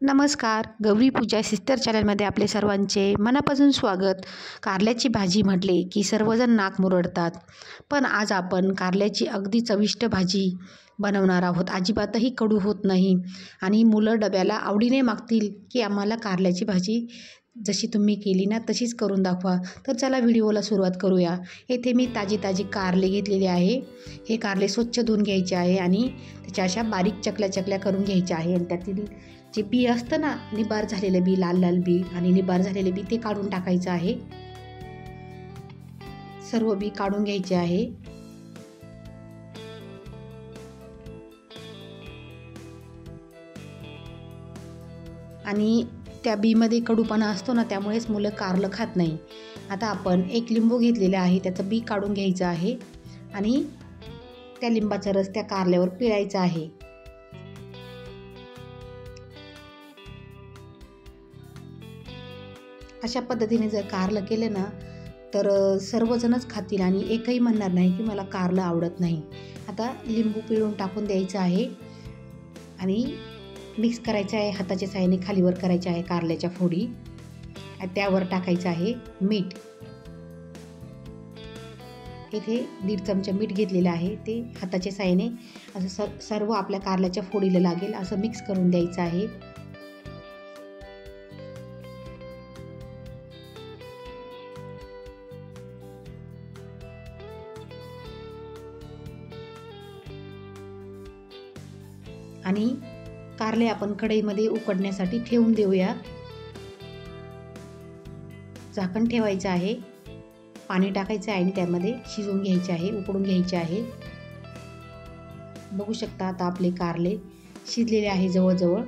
नमस्कार. गौरी पूजा सिस्टर चॅनलमध्ये आपले सर्वांचे मनापासून स्वागत. कारल्याची भाजी म्हटले की सर्वजण नाक मुरडतात. पण आज आपण कारल्याची अगदी चविष्ट भाजी बनवणार आहोत. अजिबातही कडू होत नाही आणि मुलं डब्याला आवडीने मागतील की आम्हाला कारल्याची भाजी जशी तुम्ही केली ना तशीच करून दाखवा. तर चला व्हिडिओला सुरुवात करूया. येथे मी ताजी कारले घेतलेले आहे. हे कारले स्वच्छ धुवून घ्यायचे आहे आणि त्याच्या अशा बारीक चकल्या करून घ्यायच्या आहे आणि त्यातील जे बी असतं ना, निबार झालेलं बी, लाल बी आणि निबार झालेले बी ते काढून टाकायचं आहे. सर्व बी काढून घ्यायचे आहे. आणि त्या बीमध्ये कडूपणा असतो ना, त्यामुळेच मुलं कारलं खात नाही. आता आपण एक लिंबू घेतलेला आहे, त्याचं बी काढून घ्यायचं आहे आणि त्या लिंबाचा रस त्या कारल्यावर पिळायचा आहे. अशा पद्धतीने जर कारलं केलं ना तर सर्वजणच खातील आणि एकही म्हणणार नाही की मला कारलं आवडत नाही. आता लिंबू पिळून टाकून द्यायचं आहे आणि मिक्स करायचं आहे. हाताच्या साहाय्याने खालीवर करायचे आहे कारल्याच्या फोडी. त्यावर टाकायचं आहे मीठ. इथे 1.5 चमचा मीठ घेतलेलं आहे. ते हाताच्या साहाय्याने असं सर्व आपल्या कारल्याच्या फोडीला लागेल असं मिक्स करून द्यायचं आहे. आणि कारले आपण कढईमध्ये उकडण्यासाठी ठेवून देऊया. झाकण ठेवायचं आहे. पाणी टाकायचं आहे आणि त्यामध्ये शिजवून घ्यायचे आहे, उकडून घ्यायचे आहे. बघू शकता आता आपले कारले शिजलेले आहे जवळजवळ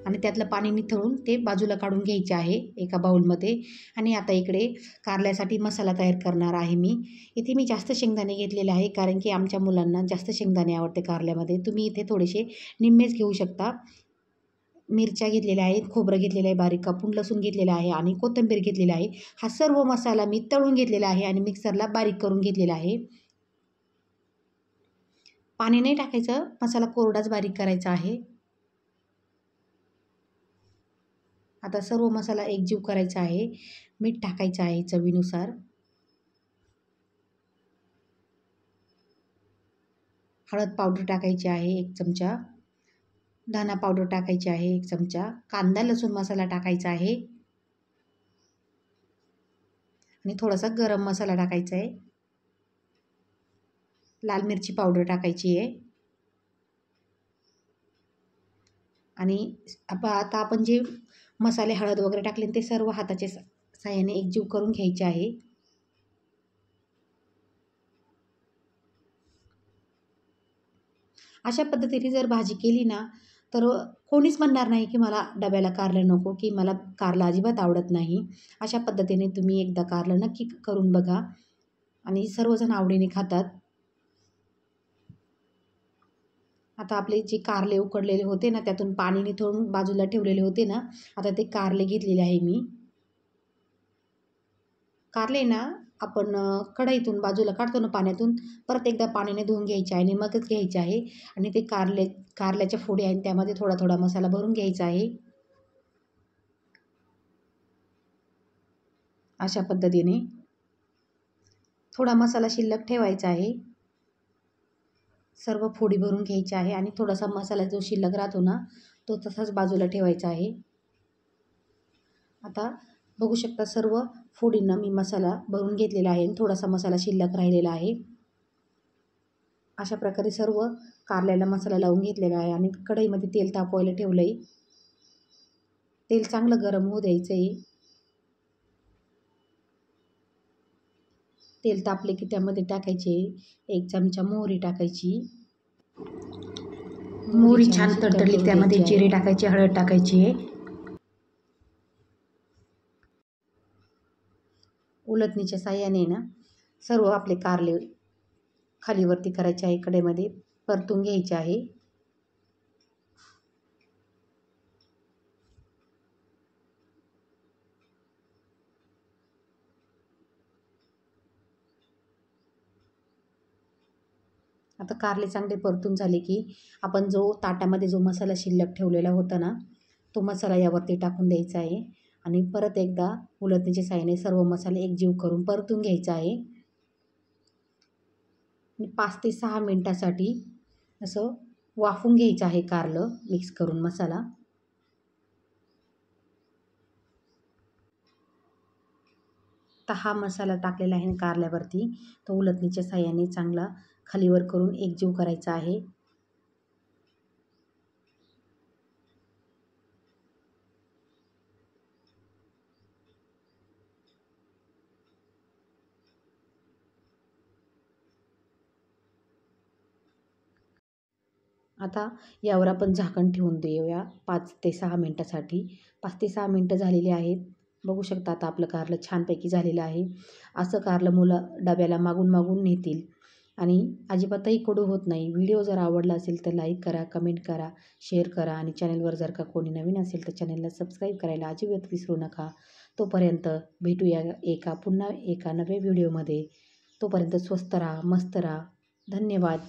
आणि त्यातलं पाणी निथळून ते बाजूला काढून घ्यायचे आहे एका बाउलमध्ये. आणि आता इकडे कारल्यासाठी मसाला तयार करणार आहे मी. इथे मी जास्त शेंगदाणे घेतलेले आहे कारण की आमच्या मुलांना जास्त शेंगदाणे आवडते कारल्यामध्ये. तुम्ही इथे थोडेसे निम्मेच घेऊ शकता. मिरच्या घेतलेल्या आहेत, खोबरं घेतलेलं आहे बारीक कापून, लसूण घेतलेला आहे आणि कोथिंबीर घेतलेला आहे. हा सर्व मसाला मी तळून घेतलेला आहे आणि मिक्सरला बारीक करून घेतलेला आहे. पाणी नाही टाकायचं, मसाला कोरडाच बारीक करायचा आहे. आता सर्व मसाला एकजीव करायचा आहे. मीठ टाकायचं आहे चवीनुसार. हळद पावडर टाकायची आहे 1 चमचा. धना पावडर टाकायची आहे 1 चमचा. कांदा लसूण मसाला टाकायचा आहे आणि थोडासा गरम मसाला टाकायचा आहे. लाल मिरची पावडर टाकायची आहे. आणि आता आपण जे मसाले हळद वगैरे टाकले ते सर्व हाताच्या साहाय्याने एकजीव करून घ्यायचे आहे. अशा पद्धतीने जर भाजी केली ना तर कोणीच म्हणणार नाही की मला डब्याला कारलं नको, की मला कारलं अजिबात आवडत नाही. अशा पद्धतीने तुम्ही एकदा कारलं नक्की करून बघा आणि सर्वजण आवडीने खातात. आता आपले जे कारले उकडलेले होते ना, त्यातून पाणी निथळून बाजूला ठेवलेले होते ना, आता ते कारले घेतलेले आहे मी. कारले ना आपण कढईतून बाजूला काढतो ना पाण्यातून, परत एकदा पाण्याने धुवून घ्यायचे आहे आणि मगच घ्यायचे आहे. आणि ते कारल्याच्या फोडी आहेत त्यामध्ये थोडा मसाला भरून घ्यायचा आहे. अशा पद्धतीने थोडा मसाला शिल्लक ठेवायचा आहे. सर्व फोडी भरून घ्यायची आहे आणि थोडासा मसाला जो शिल्लक राहतो ना तो तसाच बाजूला ठेवायचा आहे. आता बघू शकता सर्व फोडींना मी मसाला भरून घेतलेला आहे आणि थोडासा मसाला शिल्लक राहिलेला आहे. अशा प्रकारे सर्व कारल्याला मसाला लावून घेतलेला आहे आणि कढईमध्ये तेल तापवायला ठेवलं आहे. तेल चांगलं गरम होऊ द्यायचं आहे. तेल तापले की त्यामध्ये टाकायचे 1 चमचा मोहरी टाकायची. मोहरी छान तडतडली त्यामध्ये जिरे टाकायचे, हळद टाकायची आहे. उलटणीच्या साहाय्याने ना सर्व आपले कारले खालीवरती करायचे आहे, कढईमध्ये परतून घ्यायचे आहे. आता कारले चांगले परतून झाले की आपण जो ताटामध्ये जो मसाला शिल्लक ठेवलेला होता ना तो मसाला यावरती टाकून द्यायचा आहे आणि परत एकदा उलटणीच्या साहाय्याने सर्व मसाले एकजीव करून परतून घ्यायचा आहे. 5 ते 6 मिनटासाठी असं वाफून घ्यायचं आहे कारलं मिक्स करून मसाला. तर हा मसाला टाकलेला आहे कारल्यावरती, तो उलटणीच्या साहाय्याने चांगला खालीवर करून एकजीव करायचा आहे. आता यावर आपण झाकण ठेवून देऊया 5 ते 6 मिनटासाठी. 5 ते 6 मिनटं झालेली आहेत. बघू शकता आता आपलं कारलं छानपैकी झालेलं आहे. असं कारलं मुलं डब्याला मागून मागून नेतील आणि अजिबातही कडू होत नाही. व्हिडिओ जर आवडला असेल तर लाईक करा, कमेंट करा, शेअर करा आणि चॅनलवर जर का कोणी नवीन असेल तर चॅनलला सबस्क्राईब करायला अजिबात विसरू नका. तोपर्यंत भेटूया पुन्हा एका नव्या व्हिडिओमध्ये. तोपर्यंत स्वस्त राहा, मस्त राहा. धन्यवाद.